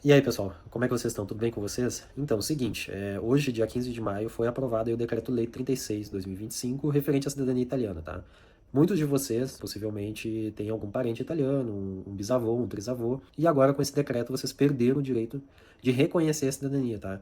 E aí, pessoal, como é que vocês estão? Tudo bem com vocês? Então, seguinte, hoje, dia 15 de maio, foi aprovado aí o Decreto-Lei 36/2025, referente à cidadania italiana, tá? Muitos de vocês, possivelmente, têm algum parente italiano, um bisavô, um trisavô, e agora, com esse decreto, vocês perderam o direito de reconhecer a cidadania, tá?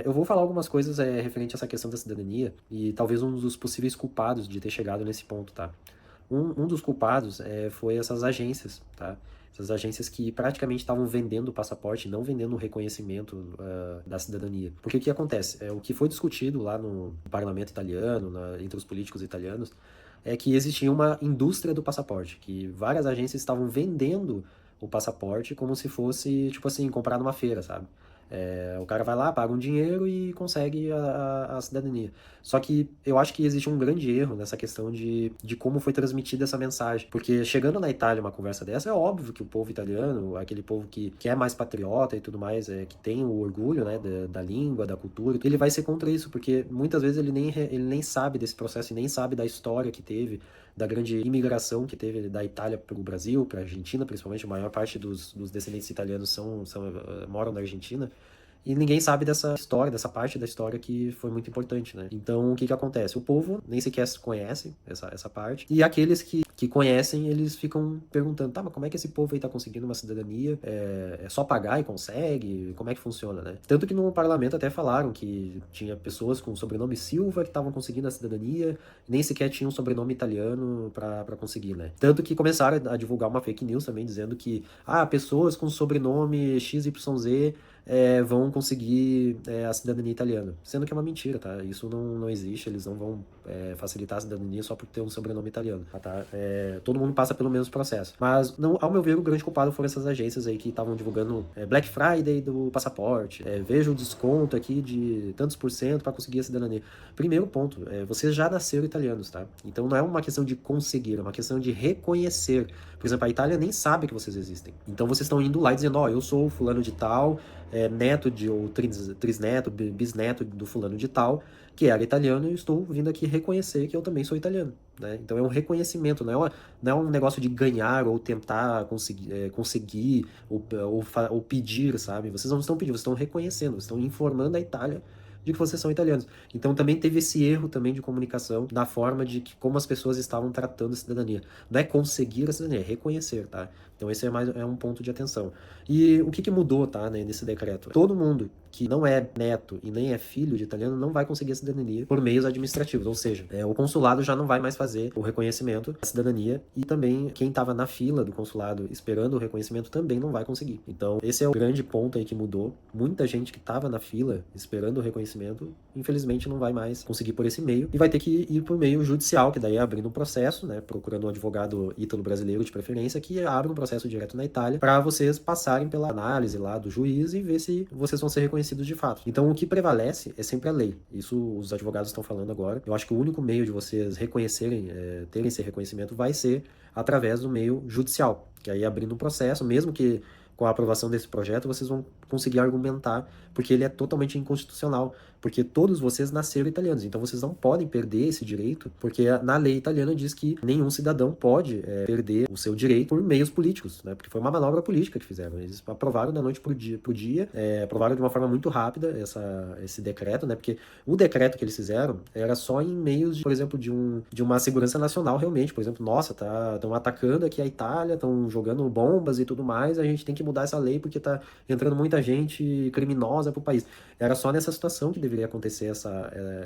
Eu vou falar algumas coisas referente a essa questão da cidadania, e talvez um dos possíveis culpados de ter chegado nesse ponto, tá? Um dos culpados foi essas agências, tá? Essas agências que praticamente estavam vendendo o passaporte, não vendendo o reconhecimento da cidadania. Porque o que acontece? O que foi discutido lá no parlamento italiano, entre os políticos italianos, é que existia uma indústria do passaporte, que várias agências estavam vendendo o passaporte como se fosse, tipo assim, comprar numa feira, sabe? O cara vai lá, paga um dinheiro e consegue a cidadania. Só que eu acho que existe um grande erro nessa questão de como foi transmitida essa mensagem. Porque chegando na Itália uma conversa dessa, é óbvio que o povo italiano, aquele povo que é mais patriota e tudo mais, que tem o orgulho, né, da língua, da cultura, ele vai ser contra isso, porque muitas vezes ele nem sabe desse processo e nem sabe da história que teve, da grande imigração que teve da Itália para o Brasil, para a Argentina, principalmente. A maior parte dos descendentes italianos moram na Argentina. E ninguém sabe dessa história, dessa parte da história que foi muito importante, né? Então, o que que acontece? O povo nem sequer conhece essa parte. E aqueles que conhecem, eles ficam perguntando, tá, mas como é que esse povo aí tá conseguindo uma cidadania? É só pagar e consegue? Como é que funciona, né? Tanto que no parlamento até falaram que tinha pessoas com o sobrenome Silva que estavam conseguindo a cidadania, nem sequer tinham um sobrenome italiano para conseguir, né? Tanto que começaram a divulgar uma fake news também, dizendo que, pessoas com sobrenome XYZ vão conseguir a cidadania italiana. Sendo que é uma mentira, tá? Isso não existe, eles não vão facilitar a cidadania só por ter um sobrenome italiano, tá? Todo mundo passa pelo mesmo processo. Mas, não, ao meu ver, o grande culpado foram essas agências aí que estavam divulgando Black Friday do passaporte, veja o desconto aqui de tantos por cento para conseguir a cidadania. Primeiro ponto, vocês já nasceram italianos, tá? Então não é uma questão de conseguir, é uma questão de reconhecer. Por exemplo, a Itália nem sabe que vocês existem. Então vocês estão indo lá e dizendo, eu sou fulano de tal, neto ou trisneto, bisneto do fulano de tal, que era italiano, e eu estou vindo aqui reconhecer que eu também sou italiano, né? Então é um reconhecimento, não é um negócio de ganhar ou tentar conseguir ou pedir, sabe? Vocês não estão pedindo, vocês estão reconhecendo, vocês estão informando a Itália de que vocês são italianos. Então também teve esse erro também de comunicação na forma de que como as pessoas estavam tratando a cidadania. Não é conseguir a cidadania, é reconhecer, tá? Então esse é um ponto de atenção. E o que que mudou, tá, né, nesse decreto? Todo mundo que não é neto e nem é filho de italiano não vai conseguir a cidadania por meios administrativos, ou seja, o consulado já não vai mais fazer o reconhecimento da cidadania e também quem estava na fila do consulado esperando o reconhecimento também não vai conseguir. Então, esse é o grande ponto aí que mudou. Muita gente que estava na fila esperando o reconhecimento, infelizmente não vai mais conseguir por esse meio e vai ter que ir por meio judicial, que daí é abrindo um processo, né, procurando um advogado ítalo-brasileiro de preferência que abre um processo direto na Itália para vocês passarem pela análise lá do juiz e ver se vocês vão ser reconhecidos de fato. Então, o que prevalece é sempre a lei. Isso os advogados estão falando agora. Eu acho que o único meio de vocês reconhecerem, terem esse reconhecimento, vai ser através do meio judicial, que aí abrindo um processo, mesmo que com a aprovação desse projeto, vocês vão conseguir argumentar, porque ele é totalmente inconstitucional, porque todos vocês nasceram italianos, então vocês não podem perder esse direito, porque na lei italiana diz que nenhum cidadão pode perder o seu direito por meios políticos, né? Porque foi uma manobra política que fizeram. Eles aprovaram da noite pro dia, aprovaram de uma forma muito rápida esse decreto, né? Porque o decreto que eles fizeram era só em meios, por exemplo, de uma segurança nacional realmente. Por exemplo, nossa, estão atacando aqui a Itália, estão jogando bombas e tudo mais, a gente tem que mudar essa lei porque tá entrando muita gente criminosa pro país. Era só nessa situação que deveria acontecer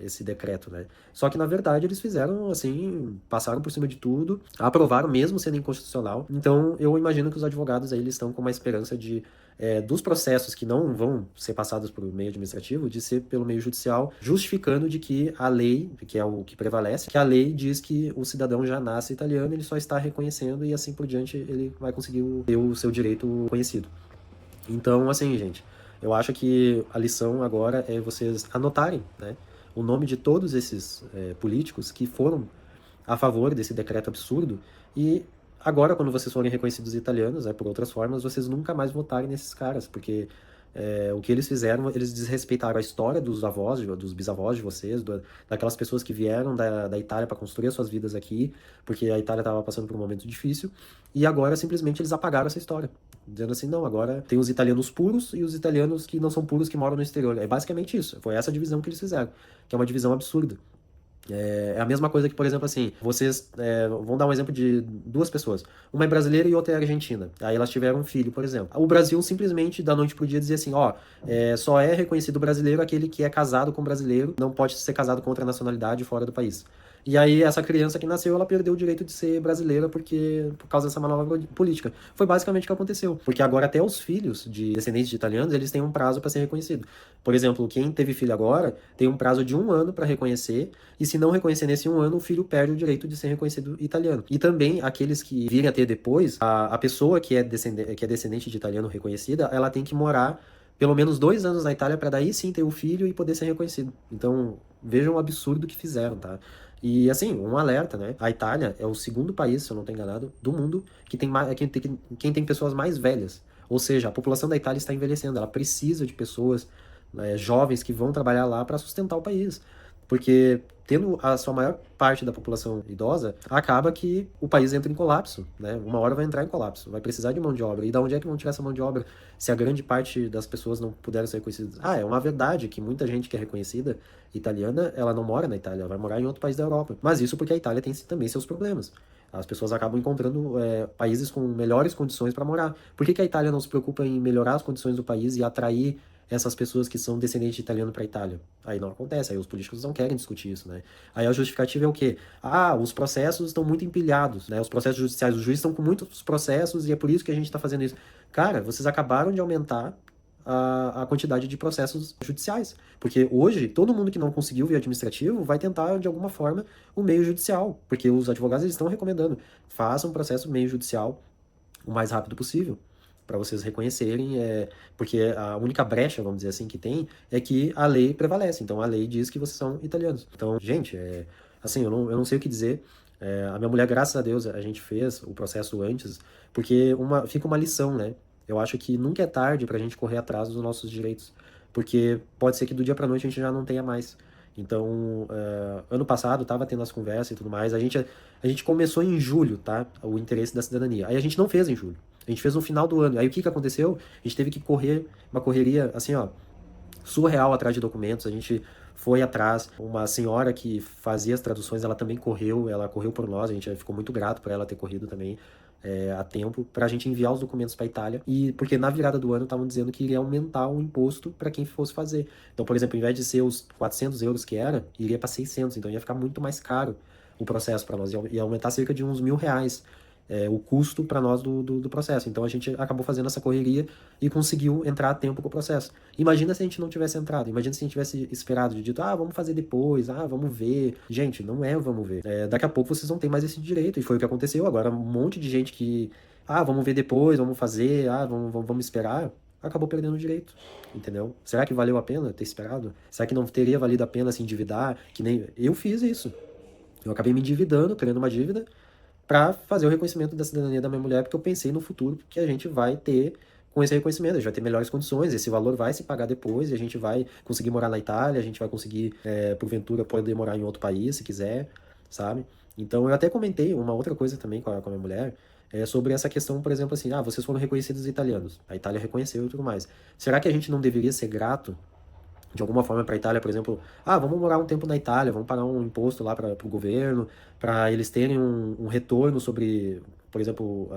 esse decreto, né? Só que, na verdade, eles fizeram, assim, passaram por cima de tudo, aprovaram mesmo sendo inconstitucional. Então, eu imagino que os advogados aí, eles estão com uma esperança dos processos que não vão ser passados por meio administrativo, de ser pelo meio judicial, justificando de que a lei, que é o que prevalece, que a lei diz que o cidadão já nasce italiano, ele só está reconhecendo e assim por diante ele vai conseguir ter o seu direito conhecido. Então, assim, gente, eu acho que a lição agora é vocês anotarem, né, o nome de todos esses políticos que foram a favor desse decreto absurdo e agora, quando vocês forem reconhecidos italianos, por outras formas, vocês nunca mais votarem nesses caras, porque O que eles fizeram, eles desrespeitaram a história dos avós, dos bisavós de vocês, daquelas pessoas que vieram da Itália para construir as suas vidas aqui, porque a Itália estava passando por um momento difícil, e agora simplesmente eles apagaram essa história, dizendo assim, não, agora tem os italianos puros e os italianos que não são puros que moram no exterior. É basicamente isso, foi essa divisão que eles fizeram, que é uma divisão absurda. É a mesma coisa que, por exemplo, assim, vocês vão dar um exemplo de duas pessoas. Uma é brasileira e outra é argentina. Aí elas tiveram um filho, por exemplo. O Brasil simplesmente, da noite pro dia, dizia assim, ó, só é reconhecido brasileiro aquele que é casado com brasileiro, não pode ser casado com outra nacionalidade fora do país. E aí essa criança que nasceu, ela perdeu o direito de ser brasileira por causa dessa manobra política. Foi basicamente o que aconteceu. Porque agora até os filhos de descendentes de italianos, eles têm um prazo para ser reconhecido. Por exemplo, quem teve filho agora tem um prazo de 1 ano para reconhecer, e se não reconhecer nesse 1 ano, o filho perde o direito de ser reconhecido italiano. E também aqueles que virem a ter depois, a pessoa que é descendente de italiano reconhecida, ela tem que morar pelo menos 2 anos na Itália para daí sim ter o filho e poder ser reconhecido. Então, vejam o absurdo que fizeram, tá? E assim, um alerta, né? A Itália é o segundo país, se eu não estou enganado, do mundo que tem mais, quem tem pessoas mais velhas. Ou seja, a população da Itália está envelhecendo, ela precisa de pessoas, jovens que vão trabalhar lá para sustentar o país. Porque tendo a sua maior parte da população idosa, acaba que o país entra em colapso, né? Uma hora vai entrar em colapso, vai precisar de mão de obra. E da onde é que vão tirar essa mão de obra se a grande parte das pessoas não puderam ser reconhecidas? É uma verdade que muita gente que é reconhecida italiana, ela não mora na Itália, ela vai morar em outro país da Europa. Mas isso porque a Itália tem também seus problemas. As pessoas acabam encontrando países com melhores condições para morar. Por que a Itália não se preocupa em melhorar as condições do país e atrair essas pessoas que são descendentes de italiano para a Itália? Aí não acontece, aí os políticos não querem discutir isso, né? Aí a justificativa é o quê? Os processos estão muito empilhados, né? Os processos judiciais, os juízes estão com muitos processos e é por isso que a gente está fazendo isso. Cara, vocês acabaram de aumentar a quantidade de processos judiciais. Porque hoje, todo mundo que não conseguiu via administrativo vai tentar, de alguma forma, o meio judicial. Porque os advogados eles estão recomendando, façam um processo meio judicial o mais rápido possível, para vocês reconhecerem, porque a única brecha, vamos dizer assim, que tem é que a lei prevalece. Então a lei diz que vocês são italianos. Então, gente, assim, eu não sei o que dizer. A minha mulher, graças a Deus, a gente fez o processo antes, porque fica uma lição, né? Eu acho que nunca é tarde para a gente correr atrás dos nossos direitos, porque pode ser que do dia para noite a gente já não tenha mais. Então, ano passado, estava tendo as conversas e tudo mais. A gente começou em julho, tá? O interesse da cidadania. Aí a gente não fez em julho. A gente fez no final do ano. Aí o que aconteceu? A gente teve que correr uma correria, assim, ó, surreal atrás de documentos. A gente foi atrás. Uma senhora que fazia as traduções, ela correu por nós. A gente ficou muito grato por ela ter corrido também a tempo para a gente enviar os documentos para a Itália. E porque na virada do ano estavam dizendo que iria aumentar o imposto para quem fosse fazer. Então, por exemplo, ao invés de ser os 400 euros que era, iria para 600. Então ia ficar muito mais caro o processo para nós. Ia aumentar cerca de uns R$ 1.000. O custo para nós do processo. Então a gente acabou fazendo essa correria e conseguiu entrar a tempo com o processo. Imagina se a gente não tivesse entrado, imagina se a gente tivesse esperado, de dito, vamos fazer depois, vamos ver. Gente, não vamos ver. Daqui a pouco vocês não têm mais esse direito, e foi o que aconteceu. Agora, um monte de gente que, vamos ver depois, vamos fazer, vamos esperar, acabou perdendo o direito, entendeu? Será que valeu a pena ter esperado? Será que não teria valido a pena se endividar? Que nem eu fiz isso. Eu acabei me endividando, criando uma dívida, para fazer o reconhecimento da cidadania da minha mulher, porque eu pensei no futuro que a gente vai ter com esse reconhecimento, a gente vai ter melhores condições, esse valor vai se pagar depois, e a gente vai conseguir morar na Itália, a gente vai conseguir, porventura, poder morar em outro país, se quiser, sabe? Então, eu até comentei uma outra coisa também com a minha mulher, sobre essa questão, por exemplo, assim, vocês foram reconhecidos italianos, a Itália reconheceu e tudo mais. Será que a gente não deveria ser grato de alguma forma para a Itália, por exemplo, vamos morar um tempo na Itália, vamos pagar um imposto lá para o governo, para eles terem um retorno sobre, por exemplo,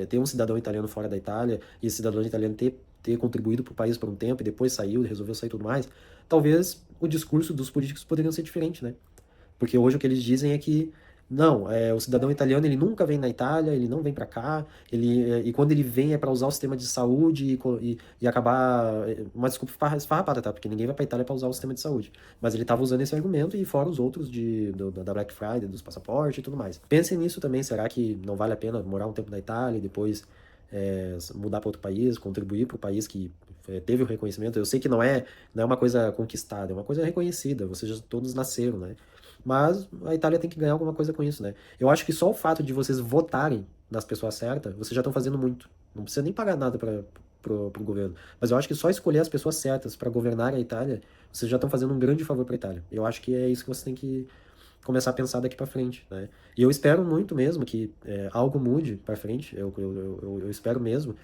ter um cidadão italiano fora da Itália e esse cidadão italiano ter contribuído para o país por um tempo e depois saiu, resolveu sair e tudo mais. Talvez o discurso dos políticos poderia ser diferente, né? Porque hoje o que eles dizem é que não, o cidadão italiano ele nunca vem na Itália, ele não vem para cá, e quando ele vem é para usar o sistema de saúde e acabar. Uma desculpa esfarrapada, tá? Porque ninguém vai para Itália para usar o sistema de saúde. Mas ele estava usando esse argumento e fora os outros da Black Friday, dos passaportes e tudo mais. Pensem nisso também, será que não vale a pena morar um tempo na Itália e depois mudar para outro país, contribuir para o país que teve o reconhecimento? Eu sei que não é uma coisa conquistada, é uma coisa reconhecida, vocês já todos nasceram, né? Mas a Itália tem que ganhar alguma coisa com isso, né? Eu acho que só o fato de vocês votarem nas pessoas certas, vocês já estão fazendo muito. Não precisa nem pagar nada pro governo. Mas eu acho que só escolher as pessoas certas para governar a Itália, vocês já estão fazendo um grande favor para a Itália. Eu acho que é isso que você tem que começar a pensar daqui para frente, né? E eu espero muito mesmo que algo mude para frente. Eu espero mesmo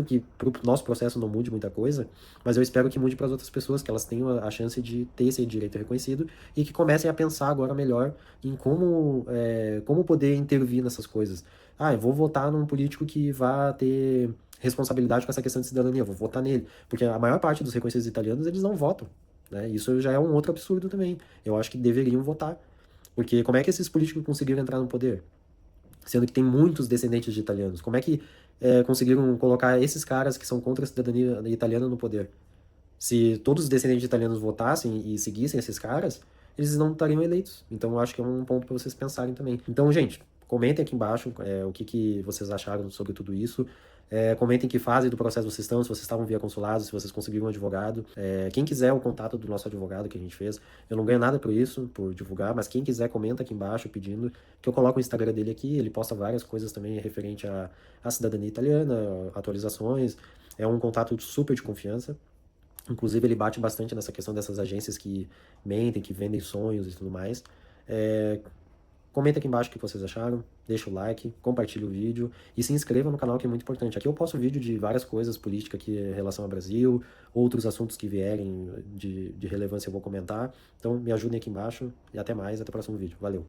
que para o nosso processo não mude muita coisa, mas eu espero que mude para as outras pessoas, que elas tenham a chance de ter esse direito reconhecido e que comecem a pensar agora melhor em como poder intervir nessas coisas. Ah, eu vou votar num político que vá ter responsabilidade com essa questão de cidadania, eu vou votar nele, porque a maior parte dos reconhecidos italianos, eles não votam, né? Isso já é um outro absurdo também. Eu acho que deveriam votar. Porque como é que esses políticos conseguiram entrar no poder? Sendo que tem muitos descendentes de italianos. Como é que conseguiram colocar esses caras que são contra a cidadania italiana no poder? Se todos os descendentes de italianos votassem e seguissem esses caras, eles não estariam eleitos. Então eu acho que é um ponto para vocês pensarem também. Então, gente, comentem aqui embaixo o que vocês acharam sobre tudo isso. Comentem que fase do processo vocês estão, se vocês estavam via consulado, se vocês conseguiram um advogado. Quem quiser o contato do nosso advogado que a gente fez, eu não ganho nada por isso, por divulgar, mas quem quiser comenta aqui embaixo pedindo que eu coloque o Instagram dele aqui, ele posta várias coisas também referente à cidadania italiana, atualizações. É um contato super de confiança. Inclusive, ele bate bastante nessa questão dessas agências que mentem, que vendem sonhos e tudo mais. É, Comenta aqui embaixo o que vocês acharam, deixa o like, compartilha o vídeo e se inscreva no canal que é muito importante. Aqui eu posto vídeo de várias coisas, política aqui em relação ao Brasil, outros assuntos que vierem de relevância eu vou comentar. Então me ajudem aqui embaixo e até mais, até o próximo vídeo. Valeu!